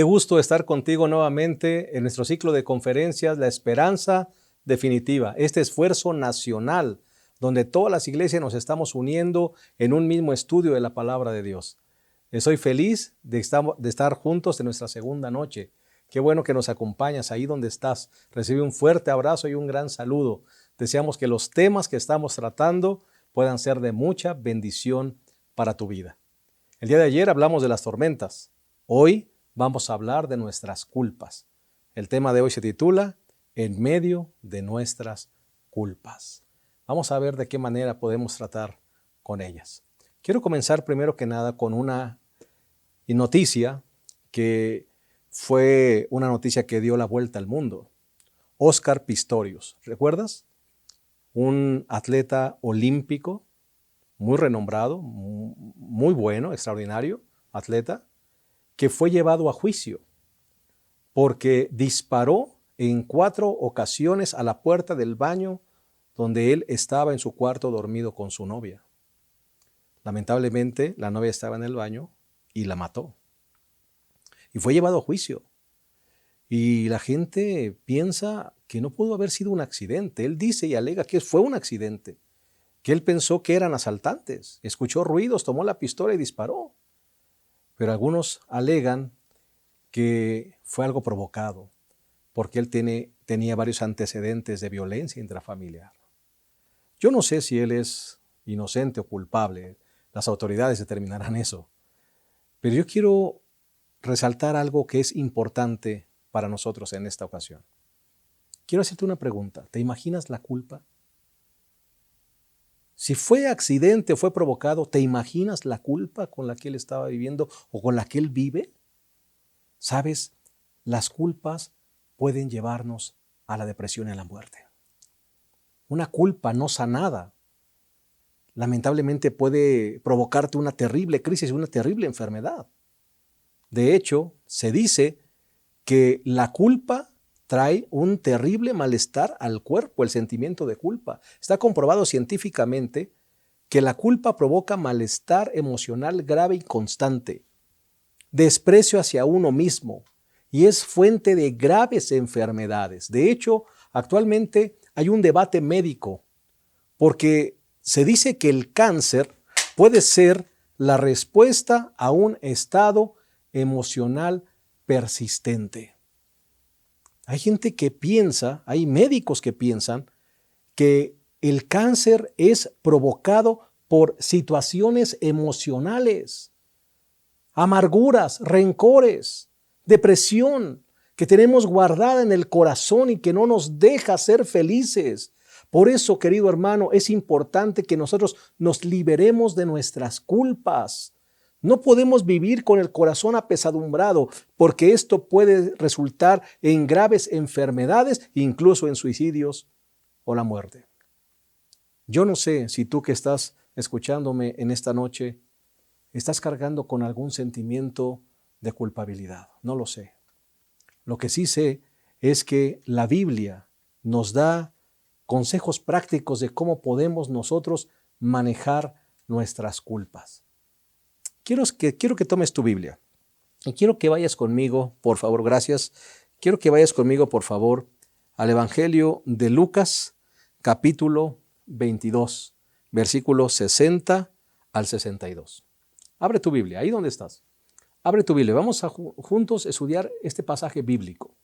Qué gusto estar contigo nuevamente en nuestro ciclo de conferencias, La Esperanza Definitiva, este esfuerzo nacional donde todas las iglesias nos estamos uniendo en un mismo estudio de la palabra de Dios. Soy feliz de estar juntos en nuestra segunda noche. Qué bueno que nos acompañas ahí donde estás. Recibe un fuerte abrazo y un gran saludo. Deseamos que los temas que estamos tratando puedan ser de mucha bendición para tu vida. El día de ayer hablamos de las tormentas. Hoy vamos a hablar de nuestras culpas. El tema de hoy se titula En medio de nuestras culpas. Vamos a ver de qué manera podemos tratar con ellas. Quiero comenzar primero que nada con una noticia que fue una noticia que dio la vuelta al mundo. Óscar Pistorius, ¿recuerdas? Un atleta olímpico muy renombrado, muy bueno, extraordinario atleta, que fue llevado a juicio porque disparó en 4 ocasiones a la puerta del baño donde él estaba en su cuarto dormido con su novia. Lamentablemente, la novia estaba en el baño y la mató. Y fue llevado a juicio. Y la gente piensa que no pudo haber sido un accidente. Él dice y alega que fue un accidente, que él pensó que eran asaltantes. Escuchó ruidos, tomó la pistola y disparó. Pero algunos alegan que fue algo provocado, porque él tenía varios antecedentes de violencia intrafamiliar. Yo no sé si él es inocente o culpable. Las autoridades determinarán eso. Pero yo quiero resaltar algo que es importante para nosotros en esta ocasión. Quiero hacerte una pregunta. ¿Te imaginas la culpa? Si fue accidente o fue provocado, ¿te imaginas la culpa con la que él estaba viviendo o con la que él vive? ¿Sabes? Las culpas pueden llevarnos a la depresión y a la muerte. Una culpa no sanada, lamentablemente puede provocarte una terrible crisis, una terrible enfermedad. De hecho, se dice que la culpa trae un terrible malestar al cuerpo, el sentimiento de culpa. Está comprobado científicamente que la culpa provoca malestar emocional grave y constante, desprecio hacia uno mismo y es fuente de graves enfermedades. De hecho, actualmente hay un debate médico porque se dice que el cáncer puede ser la respuesta a un estado emocional persistente. Hay gente que piensa, hay médicos que piensan que el cáncer es provocado por situaciones emocionales, amarguras, rencores, depresión que tenemos guardada en el corazón y que no nos deja ser felices. Por eso, querido hermano, es importante que nosotros nos liberemos de nuestras culpas. No podemos vivir con el corazón apesadumbrado porque esto puede resultar en graves enfermedades, incluso en suicidios o la muerte. Yo no sé si tú que estás escuchándome en esta noche estás cargando con algún sentimiento de culpabilidad. No lo sé. Lo que sí sé es que la Biblia nos da consejos prácticos de cómo podemos nosotros manejar nuestras culpas. Quiero que tomes tu Biblia y quiero que vayas conmigo, por favor, gracias. Quiero que vayas conmigo, por favor, al Evangelio de Lucas, capítulo 22, versículos 60 al 62. Abre tu Biblia, ahí donde estás. Abre tu Biblia, vamos a juntos estudiar este pasaje bíblico.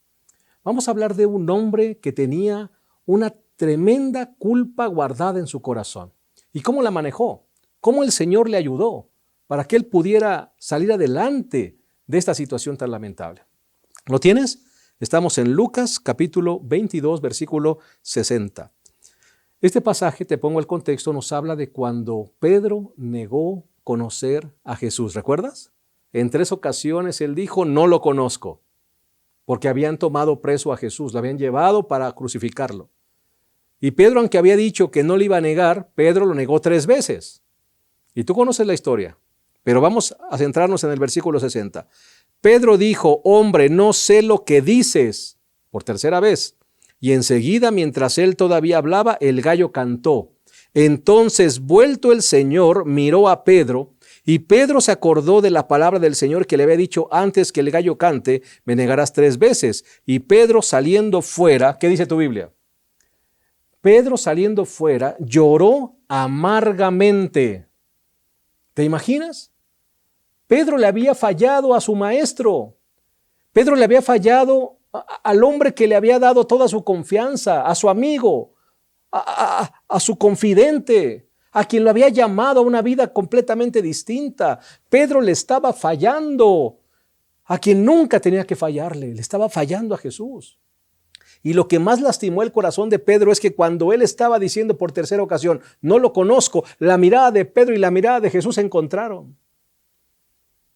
Vamos a hablar de un hombre que tenía una tremenda culpa guardada en su corazón. ¿Y cómo la manejó? ¿Cómo el Señor le ayudó para que él pudiera salir adelante de esta situación tan lamentable? ¿Lo tienes? Estamos en Lucas capítulo 22, versículo 60. Este pasaje, te pongo el contexto, nos habla de cuando Pedro negó conocer a Jesús. ¿Recuerdas? En 3 ocasiones él dijo, no lo conozco, porque habían tomado preso a Jesús, lo habían llevado para crucificarlo. Y Pedro, aunque había dicho que no le iba a negar, Pedro lo negó 3 veces. Y tú conoces la historia, pero vamos a centrarnos en el versículo 60. Pedro dijo, hombre, no sé lo que dices, por 3ª vez. Y enseguida, mientras él todavía hablaba, el gallo cantó. Entonces, vuelto el Señor, miró a Pedro Y Pedro se acordó de la palabra del Señor que le había dicho: antes que el gallo cante, me negarás 3 veces. Y Pedro saliendo fuera, ¿qué dice tu Biblia? Pedro saliendo fuera lloró amargamente. ¿Te imaginas? Pedro le había fallado a su maestro. Pedro le había fallado al hombre que le había dado toda su confianza, a su amigo, a su confidente, a quien lo había llamado a una vida completamente distinta. Pedro le estaba fallando a quien nunca tenía que fallarle, le estaba fallando a Jesús. Y lo que más lastimó el corazón de Pedro es que cuando él estaba diciendo por tercera ocasión: no lo conozco, la mirada de Pedro y la mirada de Jesús se encontraron.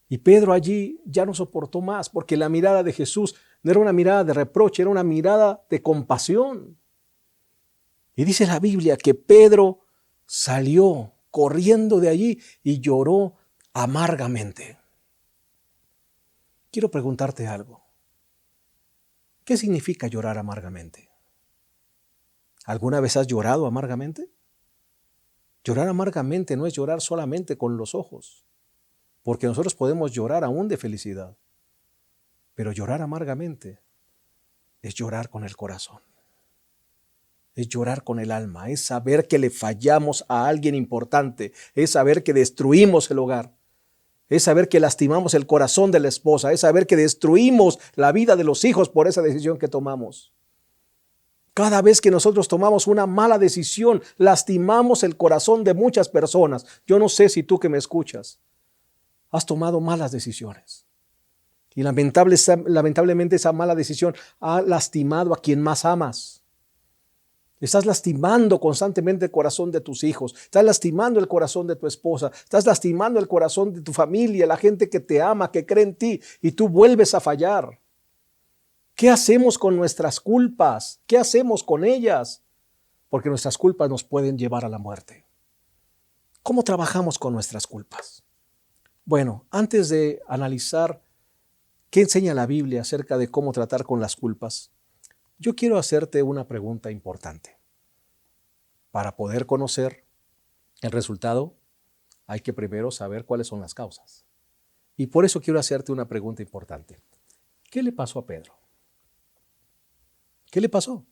Y Pedro allí ya no soportó más, porque la mirada de Jesús no era una mirada de reproche, era una mirada de compasión. Y dice la Biblia que Pedro salió corriendo de allí y lloró amargamente. Quiero preguntarte algo. ¿Qué significa llorar amargamente? ¿Alguna vez has llorado amargamente? Llorar amargamente no es llorar solamente con los ojos, porque nosotros podemos llorar aún de felicidad, pero llorar amargamente es llorar con el corazón, es llorar con el alma, es saber que le fallamos a alguien importante, es saber que destruimos el hogar, es saber que lastimamos el corazón de la esposa, es saber que destruimos la vida de los hijos por esa decisión que tomamos. Cada vez que nosotros tomamos una mala decisión, lastimamos el corazón de muchas personas. Yo no sé si tú que me escuchas has tomado malas decisiones. Y lamentablemente esa mala decisión ha lastimado a quien más amas. Estás lastimando constantemente el corazón de tus hijos. Estás lastimando el corazón de tu esposa. Estás lastimando el corazón de tu familia, la gente que te ama, que cree en ti. Y tú vuelves a fallar. ¿Qué hacemos con nuestras culpas? ¿Qué hacemos con ellas? Porque nuestras culpas nos pueden llevar a la muerte. ¿Cómo trabajamos con nuestras culpas? Bueno, antes de analizar qué enseña la Biblia acerca de cómo tratar con las culpas, yo quiero hacerte una pregunta importante. Para poder conocer el resultado, hay que primero saber cuáles son las causas. Y por eso quiero hacerte una pregunta importante. ¿Qué le pasó a Pedro? ¿Qué le pasó?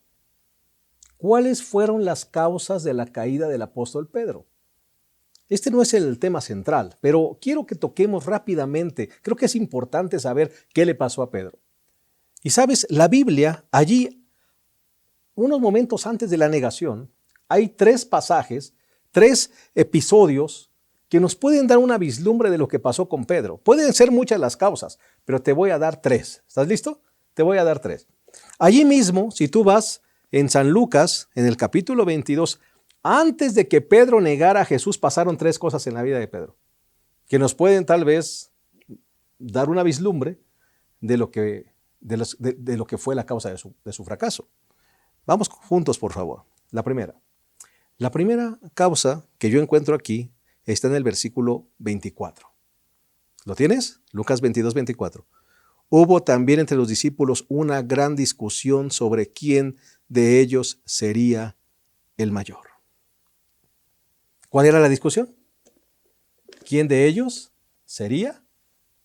¿Cuáles fueron las causas de la caída del apóstol Pedro? Este no es el tema central, pero quiero que toquemos rápidamente. Creo que es importante saber qué le pasó a Pedro. Y sabes, la Biblia, allí, unos momentos antes de la negación, hay 3 pasajes, 3 episodios que nos pueden dar una vislumbre de lo que pasó con Pedro. Pueden ser muchas las causas, pero te voy a dar 3. ¿Estás listo? Te voy a dar 3. Allí mismo, si tú vas en San Lucas, en el capítulo 22, antes de que Pedro negara a Jesús, pasaron 3 cosas en la vida de Pedro, que nos pueden tal vez dar una vislumbre de lo que fue la causa de su fracaso. Vamos juntos, por favor. La primera causa que yo encuentro aquí está en el versículo 24. ¿Lo tienes? Lucas 22, 24. Hubo también entre los discípulos una gran discusión sobre quién de ellos sería el mayor. ¿Cuál era la discusión? ¿Quién de ellos sería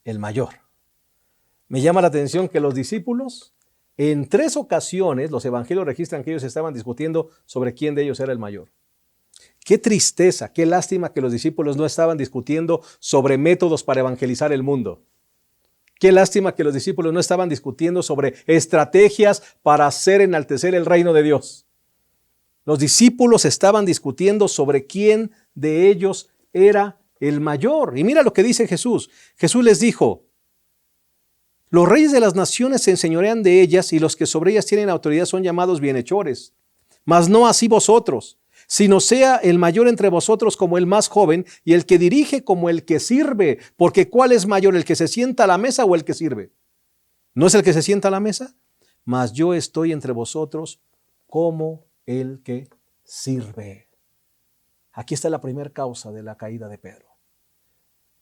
el mayor? Me llama la atención que los discípulos, en 3 ocasiones, los evangelios registran que ellos estaban discutiendo sobre quién de ellos era el mayor. Qué tristeza, qué lástima que los discípulos no estaban discutiendo sobre métodos para evangelizar el mundo. Qué lástima que los discípulos no estaban discutiendo sobre estrategias para hacer enaltecer el reino de Dios. Los discípulos estaban discutiendo sobre quién de ellos era el mayor. Y mira lo que dice Jesús. Jesús les dijo: los reyes de las naciones se enseñorean de ellas y los que sobre ellas tienen autoridad son llamados bienhechores. Mas no así vosotros, sino sea el mayor entre vosotros como el más joven y el que dirige como el que sirve. Porque ¿cuál es mayor, el que se sienta a la mesa o el que sirve? ¿No es el que se sienta a la mesa? Mas yo estoy entre vosotros como el que sirve. Aquí está la primera causa de la caída de Pedro.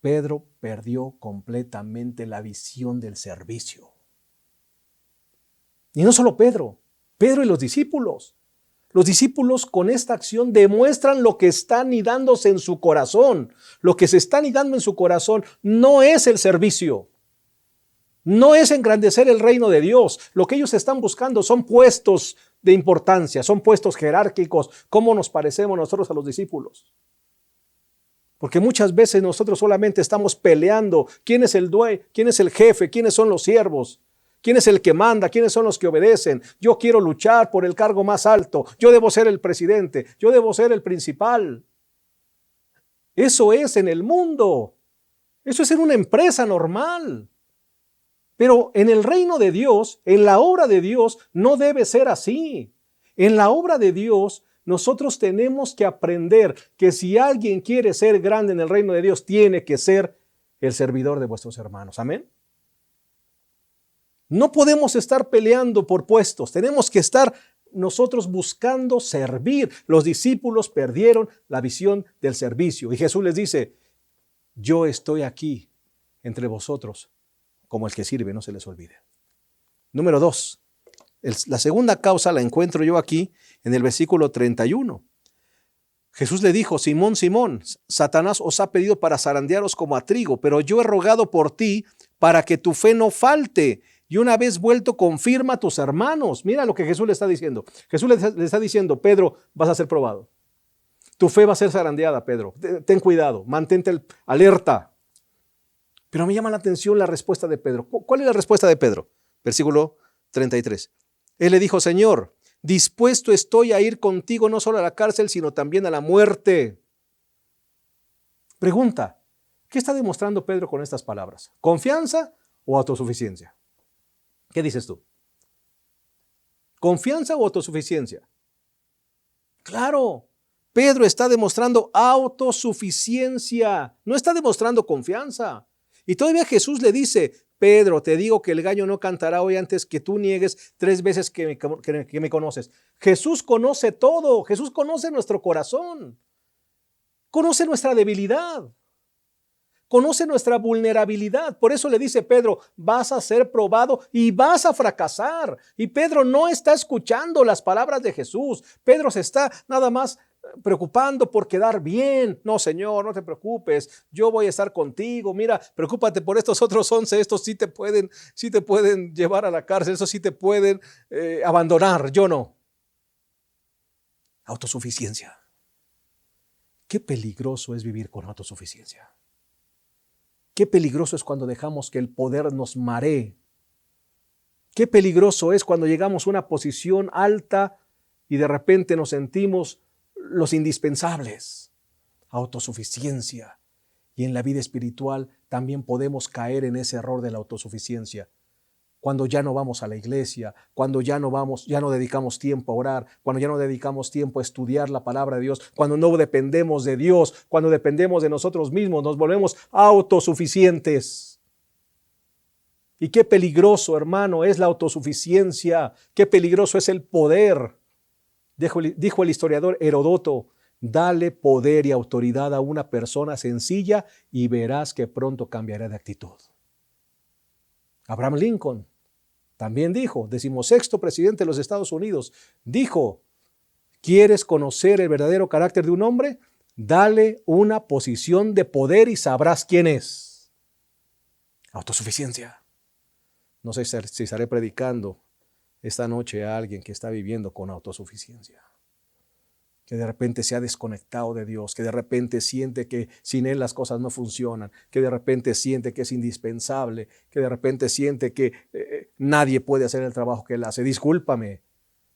Pedro perdió completamente la visión del servicio. Y no solo Pedro y los discípulos. Los discípulos con esta acción demuestran lo que está anidándose en su corazón. Lo que se está anidando en su corazón no es el servicio, no es engrandecer el reino de Dios. Lo que ellos están buscando son puestos de importancia, son puestos jerárquicos. ¿Cómo nos parecemos nosotros a los discípulos? Porque muchas veces nosotros solamente estamos peleando quién es el dueño, quién es el jefe, quiénes son los siervos. ¿Quién es el que manda? ¿Quiénes son los que obedecen? Yo quiero luchar por el cargo más alto. Yo debo ser el presidente. Yo debo ser el principal. Eso es en el mundo. Eso es en una empresa normal. Pero en el reino de Dios, en la obra de Dios, no debe ser así. En la obra de Dios, nosotros tenemos que aprender que si alguien quiere ser grande en el reino de Dios, tiene que ser el servidor de vuestros hermanos. Amén. No podemos estar peleando por puestos, tenemos que estar nosotros buscando servir. Los discípulos perdieron la visión del servicio y Jesús les dice, yo estoy aquí entre vosotros como el que sirve, no se les olvide. Número 2, la segunda causa la encuentro yo aquí en el versículo 31. Jesús le dijo, Simón, Simón, Satanás os ha pedido para zarandearos como a trigo, pero yo he rogado por ti para que tu fe no falte. Y una vez vuelto, confirma a tus hermanos. Mira lo que Jesús le está diciendo. Jesús le está diciendo, Pedro, vas a ser probado. Tu fe va a ser zarandeada, Pedro. Ten cuidado, mantente alerta. Pero me llama la atención la respuesta de Pedro. ¿Cuál es la respuesta de Pedro? Versículo 33. Él le dijo, Señor, dispuesto estoy a ir contigo no solo a la cárcel, sino también a la muerte. Pregunta, ¿qué está demostrando Pedro con estas palabras? ¿Confianza o autosuficiencia? ¿Qué dices tú? ¿Confianza o autosuficiencia? Claro, Pedro está demostrando autosuficiencia, no está demostrando confianza. Y todavía Jesús le dice, Pedro, te digo que el gallo no cantará hoy antes que tú niegues 3 veces que me conoces. Jesús conoce todo, Jesús conoce nuestro corazón, conoce nuestra debilidad. Conoce nuestra vulnerabilidad. Por eso le dice Pedro, vas a ser probado y vas a fracasar. Y Pedro no está escuchando las palabras de Jesús. Pedro se está nada más preocupando por quedar bien. No, Señor, no te preocupes. Yo voy a estar contigo. Mira, preocúpate por estos otros 11. Estos sí te pueden llevar a la cárcel. Estos sí te pueden abandonar. Yo no. Autosuficiencia. Qué peligroso es vivir con autosuficiencia. Qué peligroso es cuando dejamos que el poder nos maree. Qué peligroso es cuando llegamos a una posición alta y de repente nos sentimos los indispensables. Autosuficiencia. Y en la vida espiritual también podemos caer en ese error de la autosuficiencia. Cuando ya no vamos a la iglesia, cuando ya no dedicamos tiempo a orar, cuando ya no dedicamos tiempo a estudiar la palabra de Dios, cuando no dependemos de Dios, cuando dependemos de nosotros mismos, nos volvemos autosuficientes. Y qué peligroso, hermano, es la autosuficiencia, qué peligroso es el poder. Dijo el historiador Heródoto, dale poder y autoridad a una persona sencilla y verás que pronto cambiará de actitud. Abraham Lincoln también dijo, 16º presidente de los Estados Unidos, dijo, ¿quieres conocer el verdadero carácter de un hombre? Dale una posición de poder y sabrás quién es. Autosuficiencia. No sé si estaré predicando esta noche a alguien que está viviendo con autosuficiencia, que de repente se ha desconectado de Dios, que de repente siente que sin Él las cosas no funcionan, que de repente siente que es indispensable, que de repente siente que nadie puede hacer el trabajo que Él hace. Discúlpame,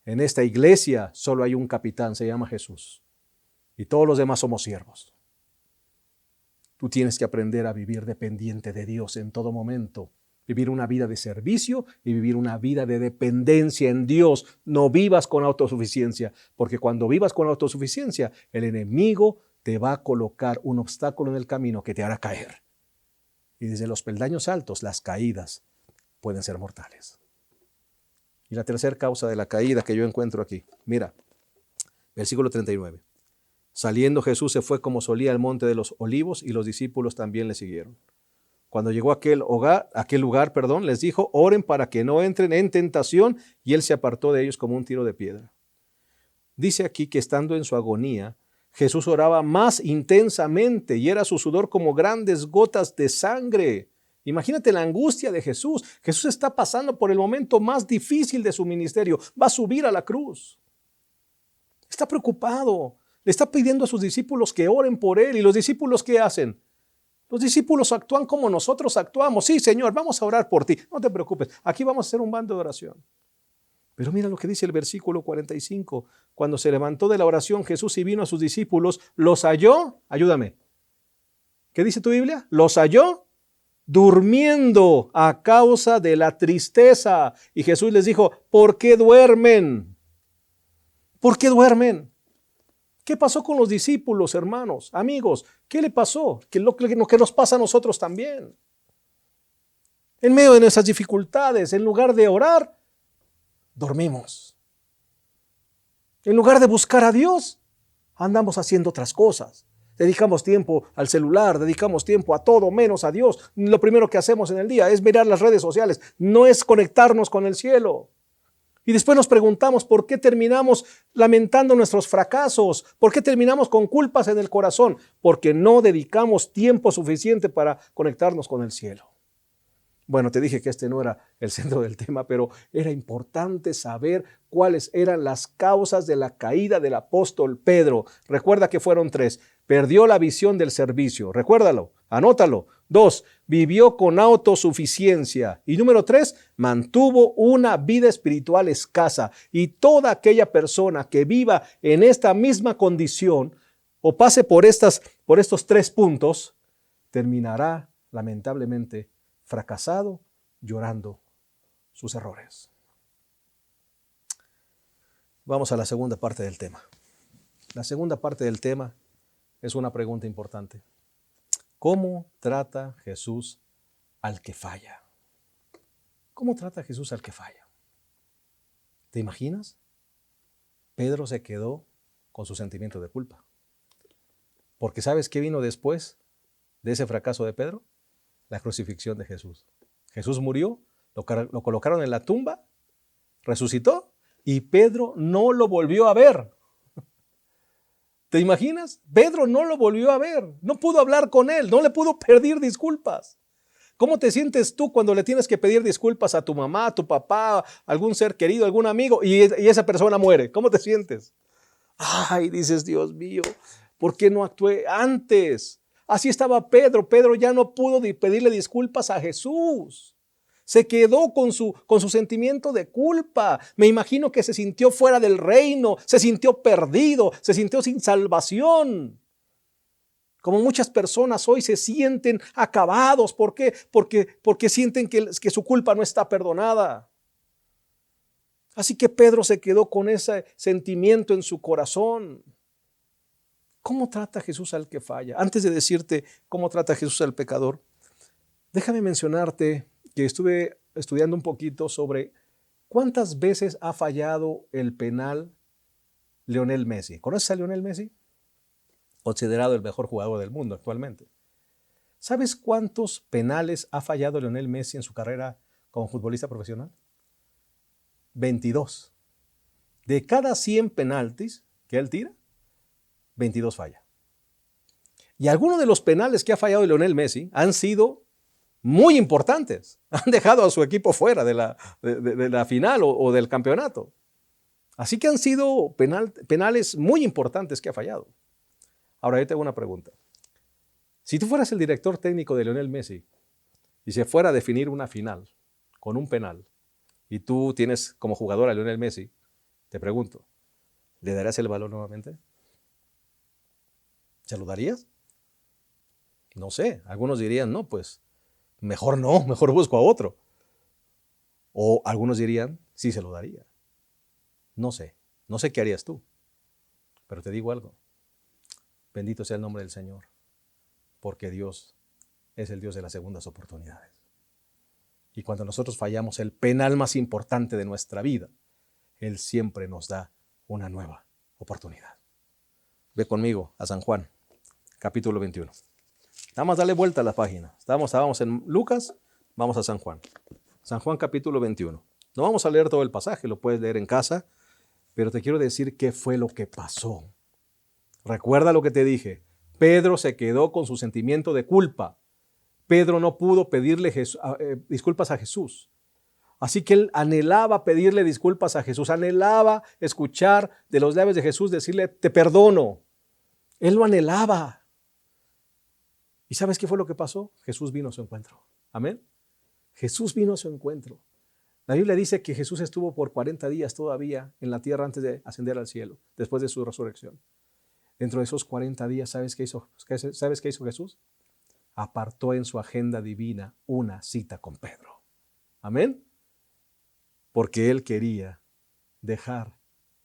en esta iglesia solo hay un capitán, se llama Jesús, y todos los demás somos siervos. Tú tienes que aprender a vivir dependiente de Dios en todo momento. Vivir una vida de servicio y vivir una vida de dependencia en Dios. No vivas con autosuficiencia, porque cuando vivas con autosuficiencia, el enemigo te va a colocar un obstáculo en el camino que te hará caer. Y desde los peldaños altos, las caídas pueden ser mortales. Y la tercera causa de la caída que yo encuentro aquí, mira, versículo 39. Saliendo Jesús se fue como solía al monte de los olivos y los discípulos también le siguieron. Cuando llegó a aquel lugar, les dijo, oren para que no entren en tentación, y él se apartó de ellos como un tiro de piedra. Dice aquí que estando en su agonía, Jesús oraba más intensamente y era su sudor como grandes gotas de sangre. Imagínate la angustia de Jesús. Jesús está pasando por el momento más difícil de su ministerio. Va a subir a la cruz. Está preocupado. Le está pidiendo a sus discípulos que oren por él. ¿Y los discípulos qué hacen? Los discípulos actúan como nosotros actuamos. Sí, Señor, vamos a orar por ti. No te preocupes. Aquí vamos a hacer un bando de oración. Pero mira lo que dice el versículo 45. Cuando se levantó de la oración Jesús y vino a sus discípulos, los halló. Ayúdame. ¿Qué dice tu Biblia? Los halló durmiendo a causa de la tristeza. Y Jesús les dijo, ¿por qué duermen? ¿Por qué duermen? ¿Qué pasó con los discípulos, hermanos, amigos? ¿Qué le pasó? ¿Qué es lo que nos pasa a nosotros también? En medio de nuestras dificultades, en lugar de orar, dormimos. En lugar de buscar a Dios, andamos haciendo otras cosas. Dedicamos tiempo al celular, dedicamos tiempo a todo menos a Dios. Lo primero que hacemos en el día es mirar las redes sociales, no es conectarnos con el cielo. Y después nos preguntamos por qué terminamos lamentando nuestros fracasos, por qué terminamos con culpas en el corazón, porque no dedicamos tiempo suficiente para conectarnos con el cielo. Bueno, te dije que este no era el centro del tema, pero era importante saber cuáles eran las causas de la caída del apóstol Pedro. Recuerda que fueron 3. Perdió la visión del servicio. Recuérdalo, anótalo. 2. Vivió con autosuficiencia. Y número 3. Mantuvo una vida espiritual escasa. Y toda aquella persona que viva en esta misma condición o pase por estos 3 puntos, terminará lamentablemente fracasado, llorando sus errores. Vamos a la segunda parte del tema. La segunda parte del tema es una pregunta importante. ¿Cómo trata Jesús al que falla? ¿Cómo trata Jesús al que falla? ¿Te imaginas? Pedro se quedó con su sentimiento de culpa. Porque ¿sabes qué vino después de ese fracaso de Pedro? La crucifixión de Jesús. Jesús murió, lo colocaron en la tumba, resucitó y Pedro no lo volvió a ver. ¿Te imaginas? Pedro no lo volvió a ver, no pudo hablar con él, no le pudo pedir disculpas. ¿Cómo te sientes tú cuando le tienes que pedir disculpas a tu mamá, a tu papá, a algún ser querido, a algún amigo y esa persona muere? ¿Cómo te sientes? Ay, dices, Dios mío, ¿por qué no actué antes? Así estaba Pedro. Pedro ya no pudo pedirle disculpas a Jesús. Se quedó con su sentimiento de culpa. Me imagino que se sintió fuera del reino, se sintió perdido, se sintió sin salvación. Como muchas personas hoy se sienten acabados. ¿Por qué? Porque sienten que su culpa no está perdonada. Así que Pedro se quedó con ese sentimiento en su corazón. ¿Cómo trata Jesús al que falla? Antes de decirte cómo trata Jesús al pecador, déjame mencionarte que estuve estudiando un poquito sobre cuántas veces ha fallado el penal Lionel Messi. ¿Conoces a Lionel Messi? Considerado el mejor jugador del mundo actualmente. ¿Sabes cuántos penales ha fallado Lionel Messi en su carrera como futbolista profesional? 22. De cada 100 penaltis que él tira, 22 falla. Y algunos de los penales que ha fallado Lionel Messi han sido muy importantes. Han dejado a su equipo fuera de la final o del campeonato. Así que han sido penales muy importantes que ha fallado. Ahora yo te hago una pregunta. Si tú fueras el director técnico de Lionel Messi y se fuera a definir una final con un penal y tú tienes como jugador a Lionel Messi, te pregunto, ¿le darías el balón nuevamente? ¿Se lo darías? No sé, algunos dirían, no, pues mejor no, mejor busco a otro. O algunos dirían, sí se lo daría. No sé qué harías tú, pero te digo algo, bendito sea el nombre del Señor, porque Dios es el Dios de las segundas oportunidades. Y cuando nosotros fallamos el penal más importante de nuestra vida, Él siempre nos da una nueva oportunidad. Ve conmigo a San Juan, capítulo 21. Nada más dale vuelta a la página. Estábamos en Lucas, vamos a San Juan. San Juan capítulo 21. No vamos a leer todo el pasaje, lo puedes leer en casa. Pero te quiero decir qué fue lo que pasó. Recuerda lo que te dije. Pedro se quedó con su sentimiento de culpa. Pedro no pudo pedirle disculpas a Jesús. Así que él anhelaba pedirle disculpas a Jesús, anhelaba escuchar de los labios de Jesús decirle, te perdono. Él lo anhelaba. ¿Y sabes qué fue lo que pasó? Jesús vino a su encuentro. Amén. Jesús vino a su encuentro. La Biblia dice que Jesús estuvo por 40 días todavía en la tierra antes de ascender al cielo, después de su resurrección. Dentro de esos 40 días, ¿sabes qué hizo Jesús? Apartó en su agenda divina una cita con Pedro. Amén. Porque él quería dejar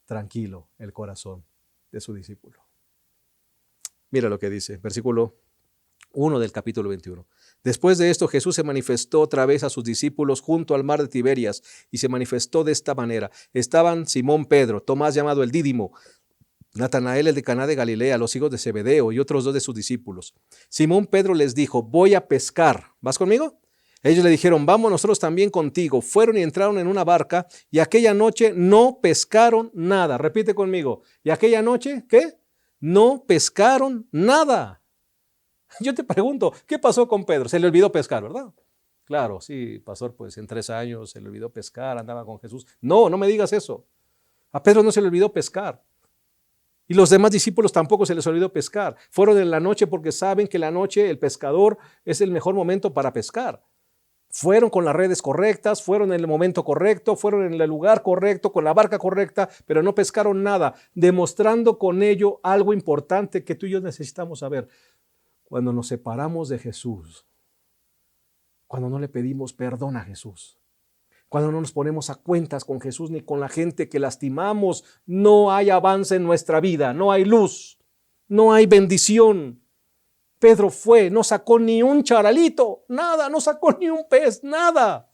tranquilo el corazón de su discípulo. Mira lo que dice, versículo 1 del capítulo 21. Después de esto, Jesús se manifestó otra vez a sus discípulos junto al mar de Tiberias y se manifestó de esta manera. Estaban Simón Pedro, Tomás llamado el Dídimo, Natanael el de Caná de Galilea, los hijos de Zebedeo y otros 2 de sus discípulos. Simón Pedro les dijo, voy a pescar. ¿Vas conmigo? Ellos le dijeron, vamos nosotros también contigo. Fueron y entraron en una barca y aquella noche no pescaron nada. Repite conmigo. ¿Y aquella noche qué? No pescaron nada. Yo te pregunto, ¿qué pasó con Pedro? Se le olvidó pescar, ¿verdad? Claro, sí, pastor, pues en 3 años se le olvidó pescar, andaba con Jesús. No, no me digas eso. A Pedro no se le olvidó pescar. Y los demás discípulos tampoco se les olvidó pescar. Fueron en la noche porque saben que la noche el pescador es el mejor momento para pescar. Fueron con las redes correctas, fueron en el momento correcto, fueron en el lugar correcto, con la barca correcta, pero no pescaron nada, demostrando con ello algo importante que tú y yo necesitamos saber. Cuando nos separamos de Jesús, cuando no le pedimos perdón a Jesús, cuando no nos ponemos a cuentas con Jesús ni con la gente que lastimamos, no hay avance en nuestra vida, no hay luz, no hay bendición. Pedro fue, no sacó ni un charalito, nada, no sacó ni un pez, nada.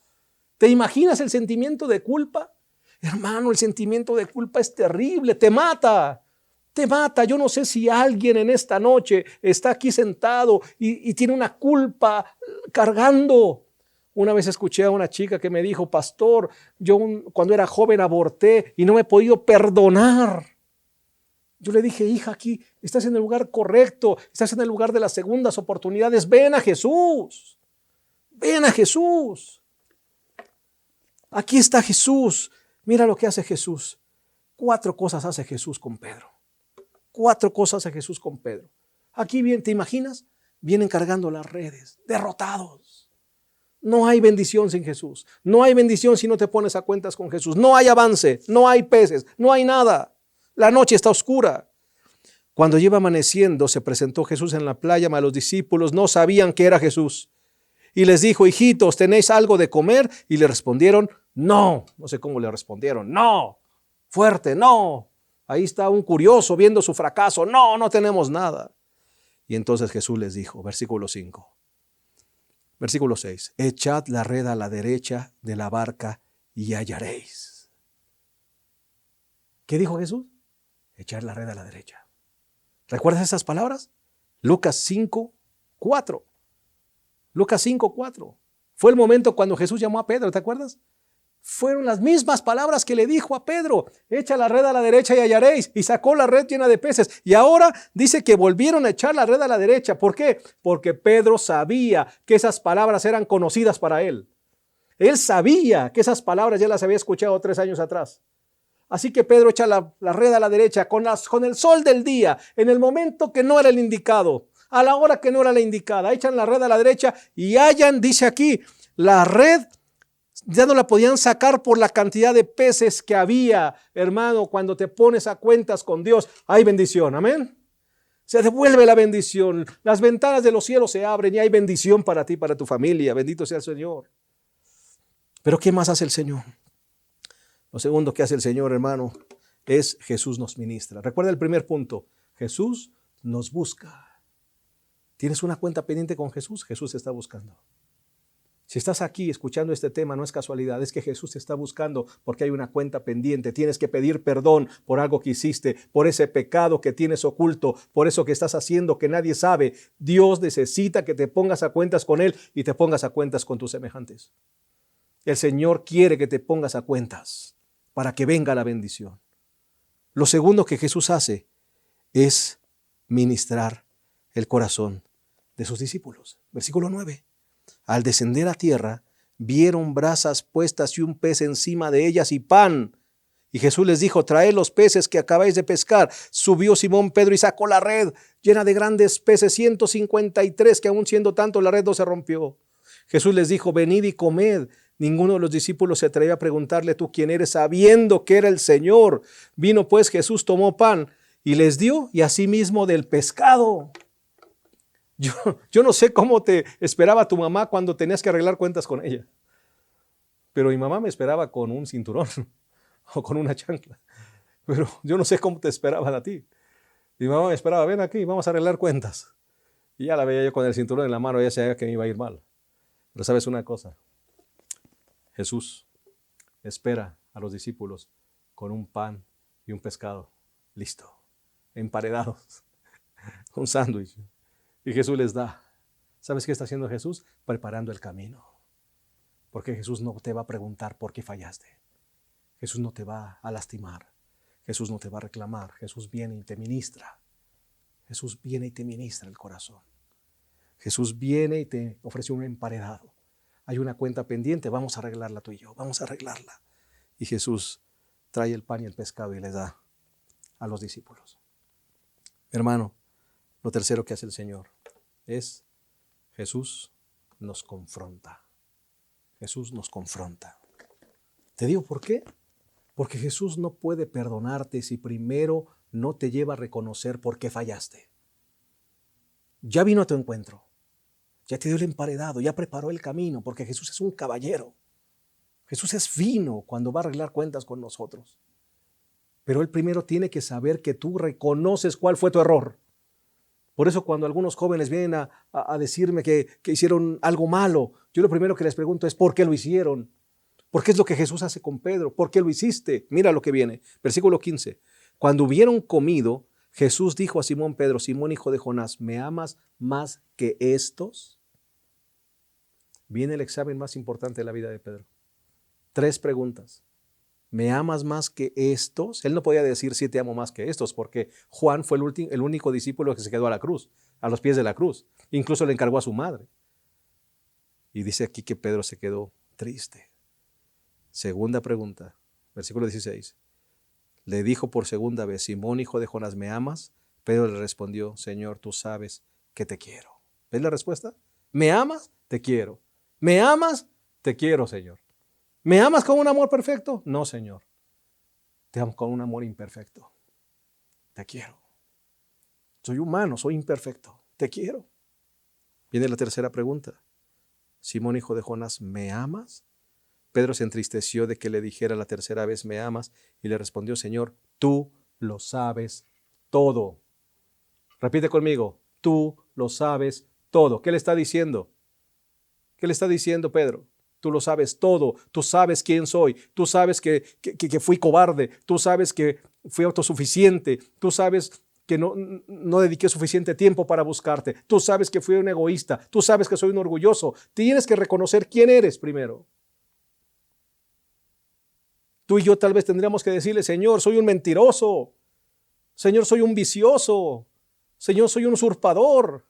¿Te imaginas el sentimiento de culpa? Hermano, el sentimiento de culpa es terrible, te mata. Te mata. Yo no sé si alguien en esta noche está aquí sentado y tiene una culpa cargando. Una vez escuché a una chica que me dijo, pastor, yo cuando era joven aborté y no me he podido perdonar. Yo le dije, hija, aquí estás en el lugar correcto, estás en el lugar de las segundas oportunidades. Ven a Jesús. Ven a Jesús. Aquí está Jesús. Mira lo que hace Jesús. 4 cosas hace Jesús con Pedro. 4 cosas hace Jesús con Pedro. Aquí bien, ¿te imaginas? Vienen cargando las redes, derrotados. No hay bendición sin Jesús. No hay bendición si no te pones a cuentas con Jesús. No hay avance, no hay peces, no hay nada. La noche está oscura. Cuando iba amaneciendo, se presentó Jesús en la playa, mas los discípulos no sabían que era Jesús. Y les dijo, hijitos, ¿tenéis algo de comer? Y le respondieron, no. No sé cómo le respondieron, no. Fuerte, no. Ahí está un curioso viendo su fracaso. No, no tenemos nada. Y entonces Jesús les dijo, versículo 5. Versículo 6. Echad la red a la derecha de la barca y hallaréis. ¿Qué dijo Jesús? Echar la red a la derecha. ¿Recuerdas esas palabras? Lucas 5:4. Lucas 5:4. Fue el momento cuando Jesús llamó a Pedro, ¿te acuerdas? Fueron las mismas palabras que le dijo a Pedro. Echa la red a la derecha y hallaréis. Y sacó la red llena de peces. Y ahora dice que volvieron a echar la red a la derecha. ¿Por qué? Porque Pedro sabía que esas palabras eran conocidas para él. Él sabía que esas palabras ya las había escuchado 3 años atrás. Así que Pedro echa la red a la derecha con el sol del día, en el momento que no era el indicado, a la hora que no era la indicada. Echan la red a la derecha y hallan, dice aquí, la red ya no la podían sacar por la cantidad de peces que había. Hermano, cuando te pones a cuentas con Dios, hay bendición, amén. Se devuelve la bendición, las ventanas de los cielos se abren y hay bendición para ti, para tu familia. Bendito sea el Señor. Pero ¿qué más hace el Señor? Lo segundo que hace el Señor, hermano, es Jesús nos ministra. Recuerda el primer punto, Jesús nos busca. ¿Tienes una cuenta pendiente con Jesús? Jesús te está buscando. Si estás aquí escuchando este tema, no es casualidad, es que Jesús te está buscando porque hay una cuenta pendiente. Tienes que pedir perdón por algo que hiciste, por ese pecado que tienes oculto, por eso que estás haciendo que nadie sabe. Dios necesita que te pongas a cuentas con Él y te pongas a cuentas con tus semejantes. El Señor quiere que te pongas a cuentas para que venga la bendición. Lo segundo que Jesús hace es ministrar el corazón de sus discípulos. Versículo 9. Al descender a tierra, vieron brasas puestas y un pez encima de ellas y pan. Y Jesús les dijo: traed los peces que acabáis de pescar. Subió Simón Pedro y sacó la red llena de grandes peces, 153, que aun siendo tanto la red no se rompió. Jesús les dijo: venid y comed. Ninguno de los discípulos se atrevía a preguntarle: ¿tú quién eres?, sabiendo que era el Señor. Vino pues Jesús, tomó pan y les dio, y asimismo del pescado. Yo no sé cómo te esperaba tu mamá cuando tenías que arreglar cuentas con ella, pero mi mamá me esperaba con un cinturón o con una chancla. Pero yo no sé cómo te esperaban a ti. Mi mamá me esperaba: ven aquí, vamos a arreglar cuentas. Y ya la veía yo con el cinturón en la mano, ya sabía que me iba a ir mal. Pero sabes una cosa, Jesús espera a los discípulos con un pan y un pescado listo, emparedados, un sándwich. Y Jesús les da. ¿Sabes qué está haciendo Jesús? Preparando el camino. Porque Jesús no te va a preguntar por qué fallaste. Jesús no te va a lastimar. Jesús no te va a reclamar. Jesús viene y te ministra. Jesús viene y te ministra el corazón. Jesús viene y te ofrece un emparedado. Hay una cuenta pendiente, vamos a arreglarla tú y yo, vamos a arreglarla. Y Jesús trae el pan y el pescado y les da a los discípulos. Hermano, lo tercero que hace el Señor es: Jesús nos confronta. Jesús nos confronta. Te digo por qué. Porque Jesús no puede perdonarte si primero no te lleva a reconocer por qué fallaste. Ya vino a tu encuentro. Ya te dio el emparedado, ya preparó el camino, porque Jesús es un caballero. Jesús es fino cuando va a arreglar cuentas con nosotros. Pero Él primero tiene que saber que tú reconoces cuál fue tu error. Por eso cuando algunos jóvenes vienen a decirme que hicieron algo malo, yo lo primero que les pregunto es: ¿por qué lo hicieron? Porque es lo que Jesús hace con Pedro. ¿Por qué lo hiciste? Mira lo que viene. Versículo 15. Cuando hubieron comido, Jesús dijo a Simón Pedro: Simón, hijo de Jonás, ¿me amas más que estos? Viene el examen más importante de la vida de Pedro. 3 preguntas. ¿Me amas más que estos? Él no podía decir: sí, te amo más que estos, porque Juan fue el único discípulo que se quedó a la cruz, a los pies de la cruz. Incluso le encargó a su madre. Y dice aquí que Pedro se quedó triste. Segunda pregunta, versículo 16. Le dijo por segunda vez: Simón, hijo de Jonás, ¿me amas? Pedro le respondió: Señor, tú sabes que te quiero. ¿Ves la respuesta? ¿Me amas? Te quiero. ¿Me amas? Te quiero, Señor. ¿Me amas con un amor perfecto? No, Señor. Te amo con un amor imperfecto. Te quiero. Soy humano, soy imperfecto. Te quiero. Viene la tercera pregunta. Simón, hijo de Jonás, ¿me amas? Pedro se entristeció de que le dijera la tercera vez: ¿me amas? Y le respondió: Señor, tú lo sabes todo. Repite conmigo: tú lo sabes todo. ¿Qué le está diciendo? ¿Qué le está diciendo Pedro? Tú lo sabes todo. Tú sabes quién soy. Tú sabes que fui cobarde. Tú sabes que fui autosuficiente. Tú sabes que no dediqué suficiente tiempo para buscarte. Tú sabes que fui un egoísta. Tú sabes que soy un orgulloso. Tienes que reconocer quién eres primero. Tú y yo tal vez tendríamos que decirle: Señor, soy un mentiroso. Señor, soy un vicioso. Señor, soy un usurpador.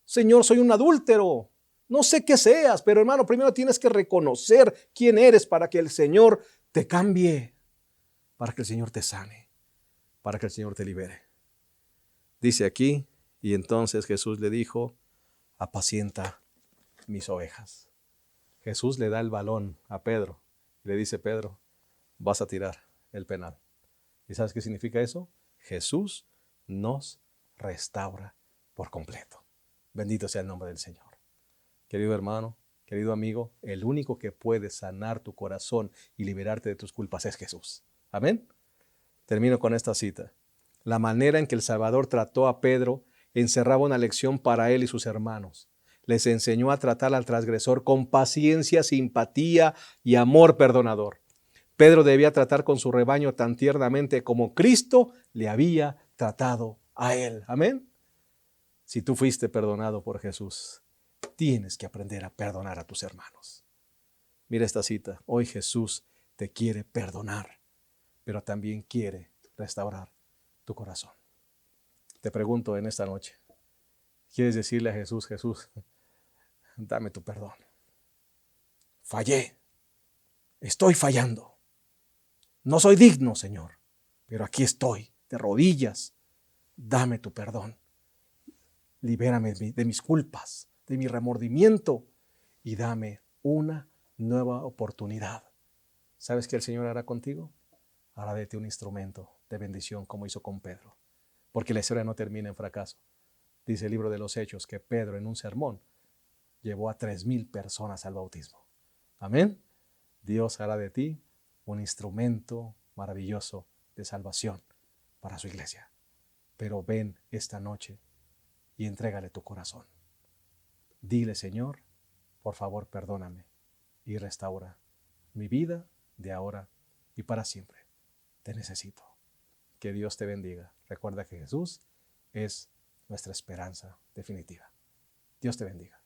Señor, soy un adúltero. No sé qué seas, pero hermano, primero tienes que reconocer quién eres para que el Señor te cambie, para que el Señor te sane, para que el Señor te libere. Dice aquí: y entonces Jesús le dijo: apacienta mis ovejas. Jesús le da el balón a Pedro y le dice: Pedro, vas a tirar el penal. ¿Y sabes qué significa eso? Jesús nos restaura por completo. Bendito sea el nombre del Señor. Querido hermano, querido amigo, el único que puede sanar tu corazón y liberarte de tus culpas es Jesús. Amén. Termino con esta cita. La manera en que el Salvador trató a Pedro encerraba una lección para él y sus hermanos. Les enseñó a tratar al transgresor con paciencia, simpatía y amor perdonador. Pedro debía tratar con su rebaño tan tiernamente como Cristo le había tratado a él. Amén. Si tú fuiste perdonado por Jesús, tienes que aprender a perdonar a tus hermanos. Mira esta cita. Hoy Jesús te quiere perdonar, pero también quiere restaurar tu corazón. Te pregunto en esta noche, ¿quieres decirle a Jesús, Jesús, dame tu perdón? Fallé, estoy fallando. No soy digno, Señor, pero aquí estoy, de rodillas. Dame tu perdón. Libérame de mis culpas, de mi remordimiento y dame una nueva oportunidad. ¿Sabes qué el Señor hará contigo? Hará de ti un instrumento de bendición como hizo con Pedro. Porque la historia no termina en fracaso. Dice el libro de los Hechos que Pedro en un sermón llevó a 3,000 personas al bautismo. Amén. Dios hará de ti un instrumento maravilloso de salvación para su iglesia. Pero ven esta noche y entrégale tu corazón. Dile, Señor, por favor, perdóname y restaura mi vida de ahora y para siempre. Te necesito. Que Dios te bendiga. Recuerda que Jesús es nuestra esperanza definitiva. Dios te bendiga.